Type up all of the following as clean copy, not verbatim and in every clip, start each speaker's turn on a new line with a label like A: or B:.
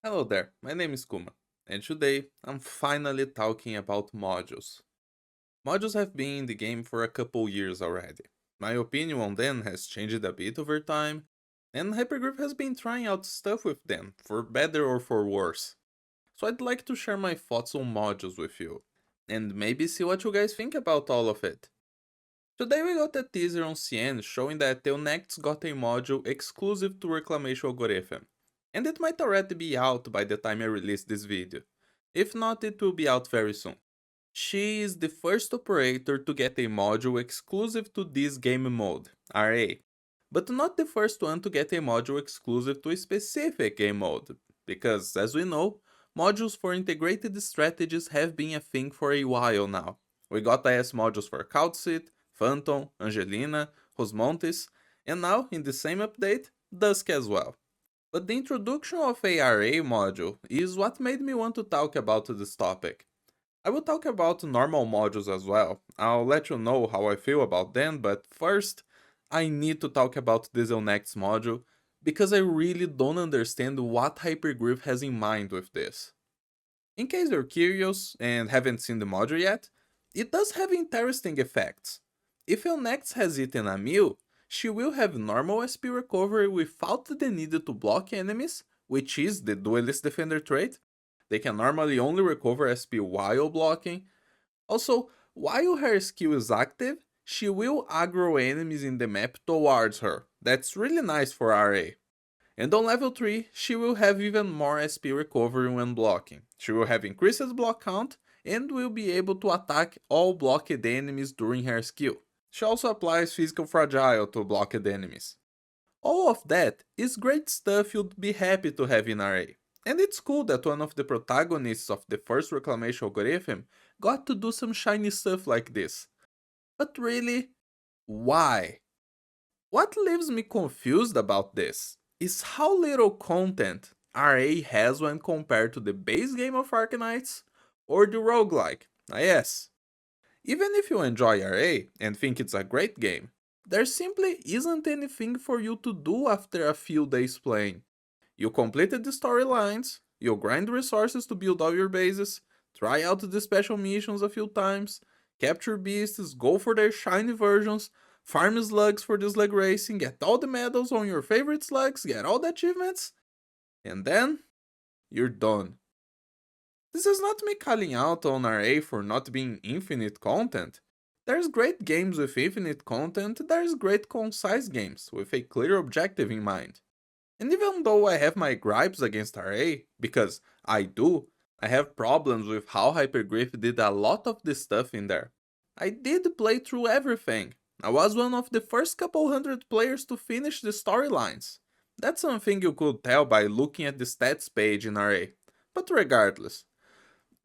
A: Hello there, my name is Kuma, and today I'm finally talking about modules. Modules have been in the game for a couple years already. My opinion on them has changed a bit over time, and Hypergriff has been trying out stuff with them, for better or for worse. So I'd like to share my thoughts on modules with you, and maybe see what you guys think about all of it. Today we got a teaser on CN showing that Eunectes got a module exclusive to reclamation algorithm, and it might already be out by the time I release this video. If not, it will be out very soon. She is the first operator to get a module exclusive to this game mode, RA, but not the first one to get a module exclusive to a specific game mode, because as we know, modules for integrated strategies have been a thing for a while now. We got IS modules for Calcit, Phantom, Angelina, Rosmontes, and now, in the same update, Dusk as well. But the introduction of a RA module is what made me want to talk about this topic. I will talk about normal modules as well. I'll let you know how I feel about them, but first, I need to talk about this Eunectes module because I really don't understand what Hypergriff has in mind with this. In case you're curious and haven't seen the module yet, it does have interesting effects. If Eunectes has eaten a meal, she will have normal SP recovery without the need to block enemies, which is the Duelist Defender trait. They can normally only recover SP while blocking. Also, while her skill is active, she will aggro enemies in the map towards her. That's really nice for RA. And on level 3, she will have even more SP recovery when blocking. She will have increased block count and will be able to attack all blocked enemies during her skill. She also applies physical fragile to blocked enemies. All of that is great stuff you'd be happy to have in RA. And it's cool that one of the protagonists of the first reclamation algorithm got to do some shiny stuff like this. But really, why? What leaves me confused about this is how little content RA has when compared to the base game of Arknights or the roguelike. Yes, even if you enjoy RA and think it's a great game, there simply isn't anything for you to do after a few days playing. You completed the storylines, you grind resources to build all your bases, try out the special missions a few times, capture beasts, go for their shiny versions, farm slugs for the slug racing, get all the medals on your favorite slugs, get all the achievements, and then you're done. This is not me calling out on RA for not being infinite content. There's great games with infinite content, there's great concise games with a clear objective in mind. And even though I have my gripes against RA, because I do, I have problems with how Hypergriff did a lot of this stuff in there. I did play through everything. I was one of the first couple hundred players to finish the storylines. That's something you could tell by looking at the stats page in RA. But regardless,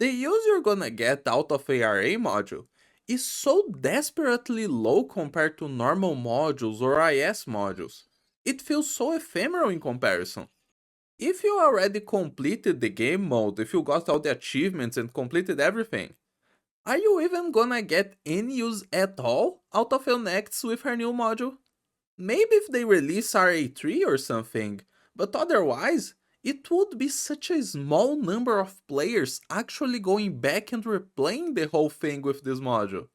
A: the use you're gonna get out of a RA module is so desperately low compared to normal modules or IS modules. It feels so ephemeral in comparison. If you already completed the game mode, if you got all the achievements and completed everything, are you even gonna get any use at all out of Eunectes with her new module? Maybe if they release RA3 or something, but otherwise, it would be such a small number of players actually going back and replaying the whole thing with this module.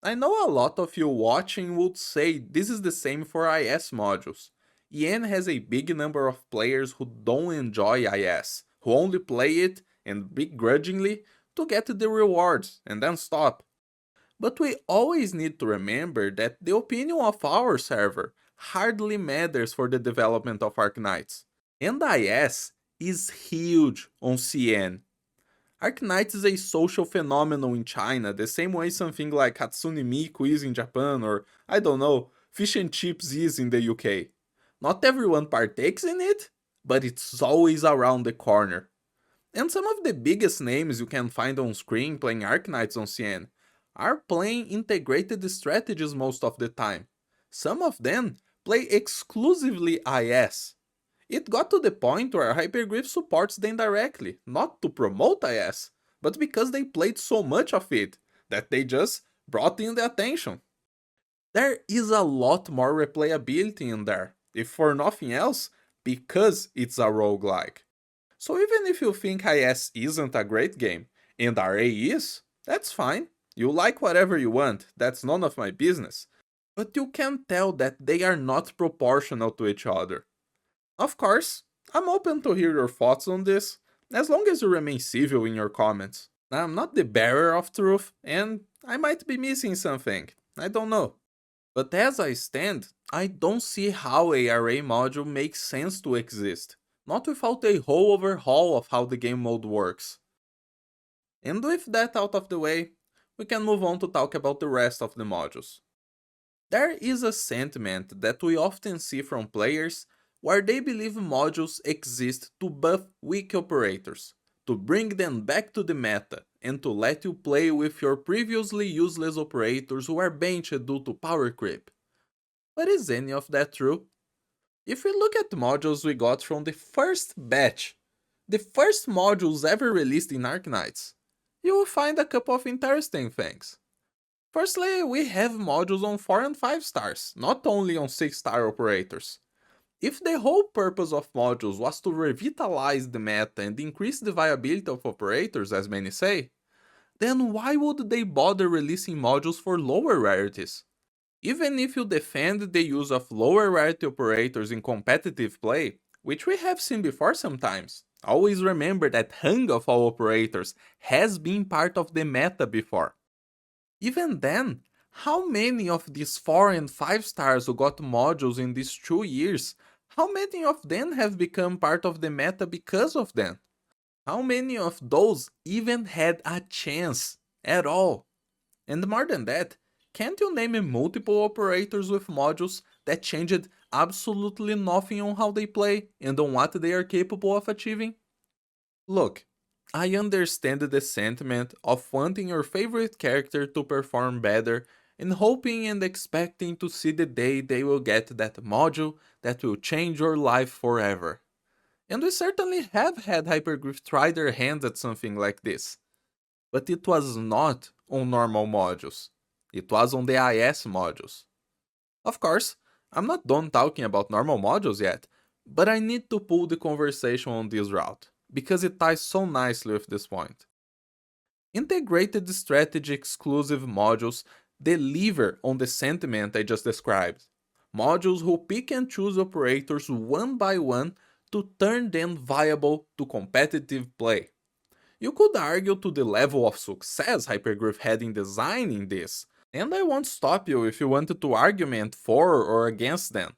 A: I know a lot of you watching would say this is the same for IS modules. Yen has a big number of players who don't enjoy IS, who only play it, and begrudgingly, to get the rewards and then stop. But we always need to remember that the opinion of our server hardly matters for the development of Arknights. And IS is huge on CN. Arknights is a social phenomenon in China, the same way something like Hatsune Miku is in Japan, or I don't know, fish and chips is in the UK. Not everyone partakes in it, but it's always around the corner. And some of the biggest names you can find on screen playing Arknights on CN are playing integrated strategies most of the time. Some of them play exclusively IS. It got to the point where Hypergriff supports them directly, not to promote IS, but because they played so much of it that they just brought in the attention. There is a lot more replayability in there, if for nothing else, because it's a roguelike. So even if you think IS isn't a great game, and RA is, that's fine. You like whatever you want, that's none of my business. But you can tell that they are not proportional to each other. Of course, I'm open to hear your thoughts on this, as long as you remain civil in your comments. I'm not the bearer of truth, and I might be missing something. I don't know. But as I stand, I don't see how a array module makes sense to exist, not without a whole overhaul of how the game mode works. And with that out of the way, we can move on to talk about the rest of the modules. There is a sentiment that we often see from players where they believe modules exist to buff weak operators, to bring them back to the meta, and to let you play with your previously useless operators who are benched due to power creep. But is any of that true? If we look at modules we got from the first batch, the first modules ever released in Arknights, you will find a couple of interesting things. Firstly, we have modules on 4 and 5 stars, not only on 6-star operators. If the whole purpose of modules was to revitalize the meta and increase the viability of operators, as many say, then why would they bother releasing modules for lower rarities? Even if you defend the use of lower rarity operators in competitive play, which we have seen before sometimes, always remember that hung of all operators has been part of the meta before. Even then, how many of these 4 and 5 stars who got modules in these 2 years, how many of them have become part of the meta because of them? How many of those even had a chance at all? And more than that, can't you name multiple operators with modules that changed absolutely nothing on how they play and on what they are capable of achieving? Look, I understand the sentiment of wanting your favorite character to perform better and hoping and expecting to see the day they will get that module that will change your life forever. And we certainly have had Hypergriff try their hands at something like this. But it was not on normal modules. It was on the IS modules. Of course, I'm not done talking about normal modules yet, but I need to pull the conversation on this route, because it ties so nicely with this point. Integrated strategy exclusive modules deliver on the sentiment I just described. Modules who pick and choose operators one by one to turn them viable to competitive play. You could argue to the level of success Hypergriff had in designing this, and I won't stop you if you wanted to argument for or against them.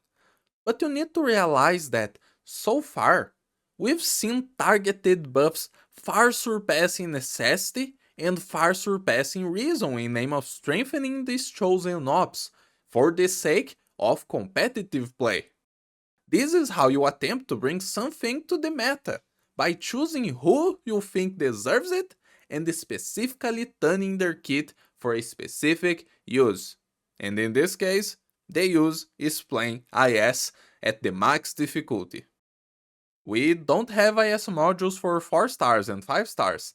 A: But you need to realize that, so far, we've seen targeted buffs far surpassing necessity and far surpassing reason in name of strengthening these chosen ops for the sake of competitive play. This is how you attempt to bring something to the meta, by choosing who you think deserves it and specifically tuning their kit for a specific use. And in this case, the use is playing IS at the max difficulty. We don't have IS modules for 4 stars and 5 stars,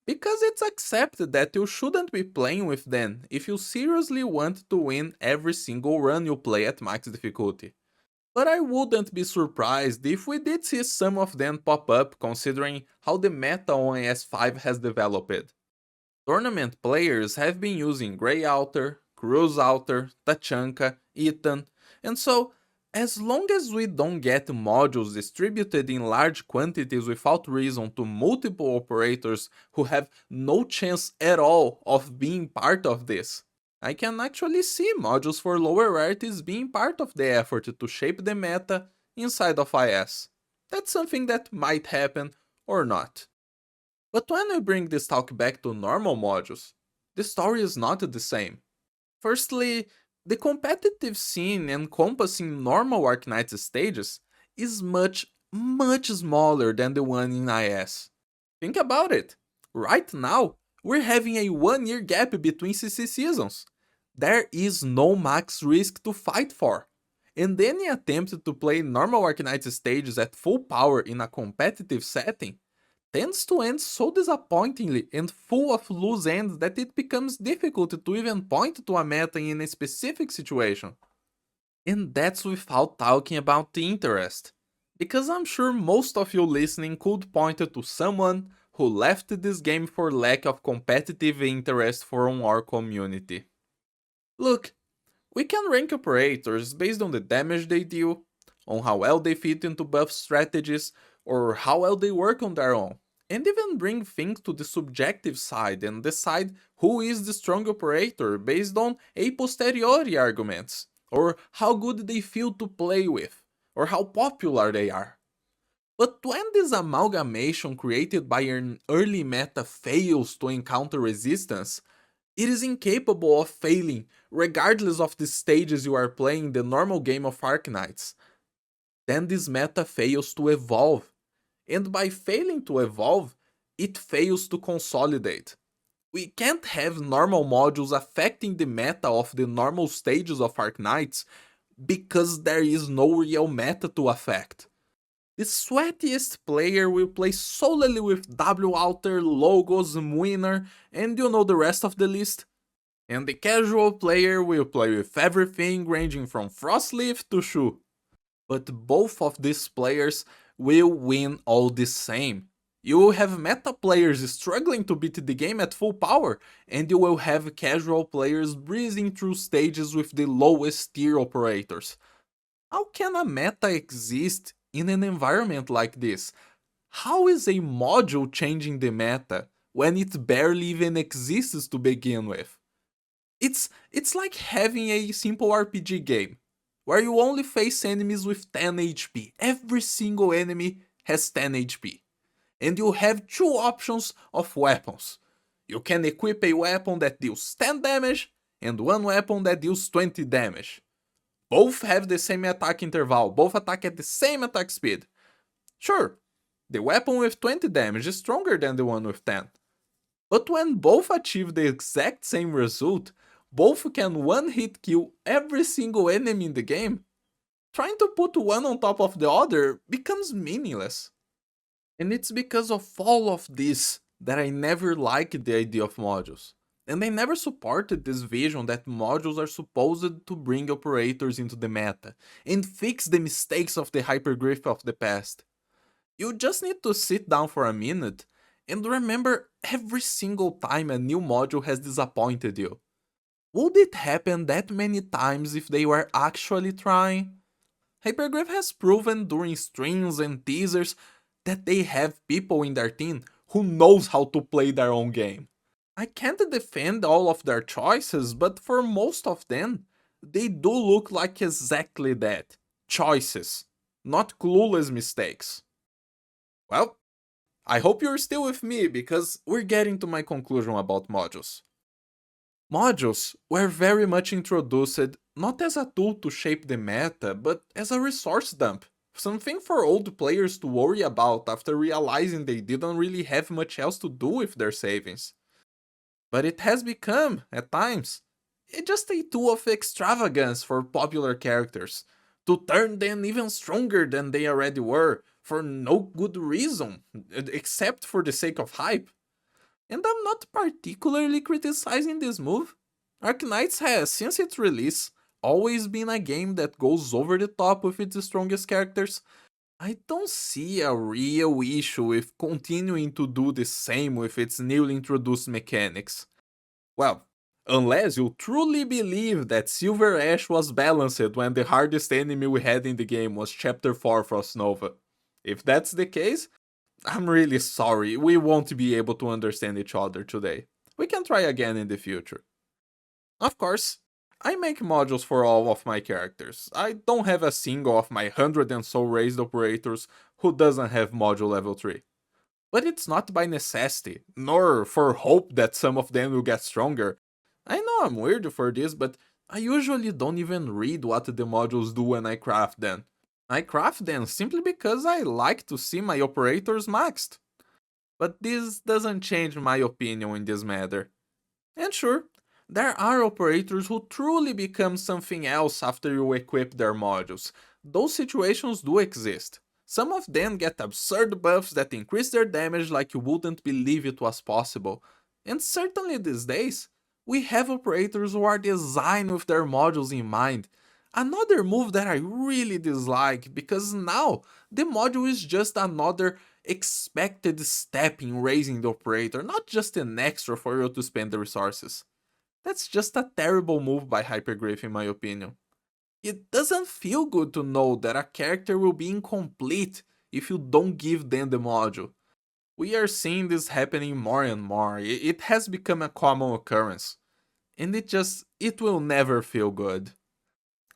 A: because it's accepted that you shouldn't be playing with them if you seriously want to win every single run you play at max difficulty. But I wouldn't be surprised if we did see some of them pop up considering how the meta on S5 has developed. Tournament players have been using Grey Altar, Cruise Altar, Tachanka, Ethan, and so, as long as we don't get modules distributed in large quantities without reason to multiple operators who have no chance at all of being part of this, I can actually see modules for lower rarities being part of the effort to shape the meta inside of IS. That's something that might happen or not. But when we bring this talk back to normal modules, the story is not the same. Firstly, the competitive scene encompassing normal Arknights stages is much smaller than the one in IS. Think about it. Right now, we're having a 1-year gap between CC seasons. There is no max risk to fight for. And any attempt to play normal Arknights stages at full power in a competitive setting tends to end so disappointingly and full of loose ends that it becomes difficult to even point to a meta in a specific situation. And that's without talking about the interest. Because I'm sure most of you listening could point to someone who left this game for lack of competitive interest from our community. Look, we can rank operators based on the damage they deal, on how well they fit into buff strategies, or how well they work on their own, and even bring things to the subjective side and decide who is the strong operator based on a posteriori arguments, or how good they feel to play with, or how popular they are. But when this amalgamation created by an early meta fails to encounter resistance, it is incapable of failing, regardless of the stages you are playing the normal game of Arknights. Then this meta fails to evolve, and by failing to evolve, it fails to consolidate. We can't have normal modules affecting the meta of the normal stages of Arknights because there is no real meta to affect. The sweatiest player will play solely with W Alter, Logos, Winner, and you know the rest of the list. And the casual player will play with everything ranging from Frostleaf to Shu. But both of these players will win all the same. You will have meta players struggling to beat the game at full power, and you will have casual players breezing through stages with the lowest tier operators. How can a meta exist in an environment like this? How is a module changing the meta when it barely even exists to begin with? It's like having a simple RPG game where you only face enemies with 10 HP. Every single enemy has 10 HP. And you have two options of weapons. You can equip a weapon that deals 10 damage and one weapon that deals 20 damage. Both have the same attack interval, both attack at the same attack speed. Sure, the weapon with 20 damage is stronger than the one with 10. But when both achieve the exact same result, both can one hit kill every single enemy in the game. Trying to put one on top of the other becomes meaningless. And it's because of all of this that I never liked the idea of modules. And I never supported this vision that modules are supposed to bring operators into the meta and fix the mistakes of the hyperglyph of the past. You just need to sit down for a minute and remember every single time a new module has disappointed you. Would it happen that many times if they were actually trying? Hyperglyph has proven during streams and teasers that they have people in their team who knows how to play their own game. I can't defend all of their choices, but for most of them, they do look like exactly that. Choices, not clueless mistakes. Well, I hope you're still with me because we're getting to my conclusion about modules. Modules were very much introduced not as a tool to shape the meta, but as a resource dump. Something for old players to worry about after realizing they didn't really have much else to do with their savings. But it has become, at times, just a tool of extravagance for popular characters, to turn them even stronger than they already were, for no good reason, except for the sake of hype. And I'm not particularly criticizing this move. Arknights has, since its release, always been a game that goes over the top with its strongest characters. I don't see a real issue with continuing to do the same with its newly introduced mechanics. Well, unless you truly believe that Silver Ash was balanced when the hardest enemy we had in the game was Chapter 4 Frost Nova. If that's the case, I'm really sorry, we won't be able to understand each other today. We can try again in the future. Of course, I make modules for all of my characters. I don't have a single of my 100 and so raised operators who doesn't have module level 3. But it's not by necessity, nor for hope that some of them will get stronger. I know I'm weird for this, but I usually don't even read what the modules do when I craft them. I craft them simply because I like to see my operators maxed. But this doesn't change my opinion in this matter. And sure, there are operators who truly become something else after you equip their modules. Those situations do exist. Some of them get absurd buffs that increase their damage like you wouldn't believe it was possible. And certainly these days, we have operators who are designed with their modules in mind. Another move that I really dislike, because now the module is just another expected step in raising the operator, not just an extra for you to spend the resources. That's just a terrible move by Hypergriff in my opinion. It doesn't feel good to know that a character will be incomplete if you don't give them the module. We are seeing this happening more and more. It has become a common occurrence. And it will never feel good.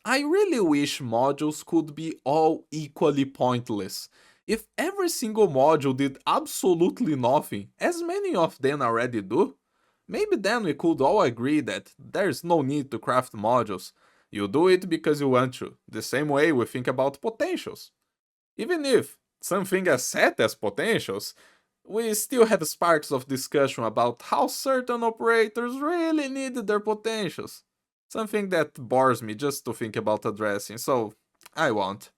A: I really wish modules could be all equally pointless. If every single module did absolutely nothing, as many of them already do, maybe then we could all agree that there's no need to craft modules. You do it because you want to, the same way we think about potentials. Even if something is set as potentials, we still have sparks of discussion about how certain operators really need their potentials. Something that bores me just to think about addressing, so I won't.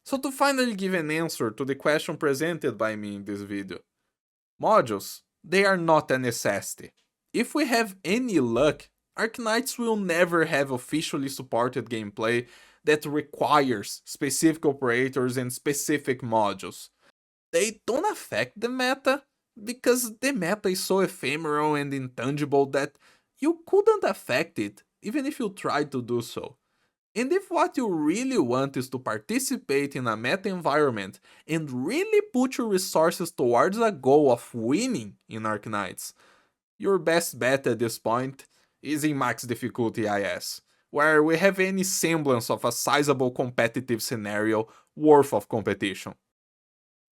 A: So to finally give an answer to the question presented by me in this video, modules, they are not a necessity. If we have any luck, Arknights will never have officially supported gameplay that requires specific operators and specific modules. They don't affect the meta because the meta is so ephemeral and intangible that you couldn't affect it even if you tried to do so. And if what you really want is to participate in a meta environment and really put your resources towards a goal of winning in Arknights, your best bet at this point is in max difficulty IS, where we have any semblance of a sizable competitive scenario worth of competition.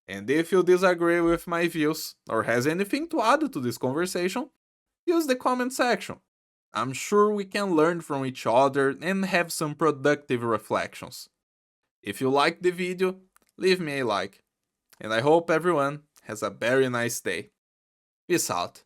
A: And if you disagree with my views or has anything to add to this conversation, use the comment section. I'm sure we can learn from each other and have some productive reflections. If you liked the video, leave me a like. And I hope everyone has a very nice day. Peace out.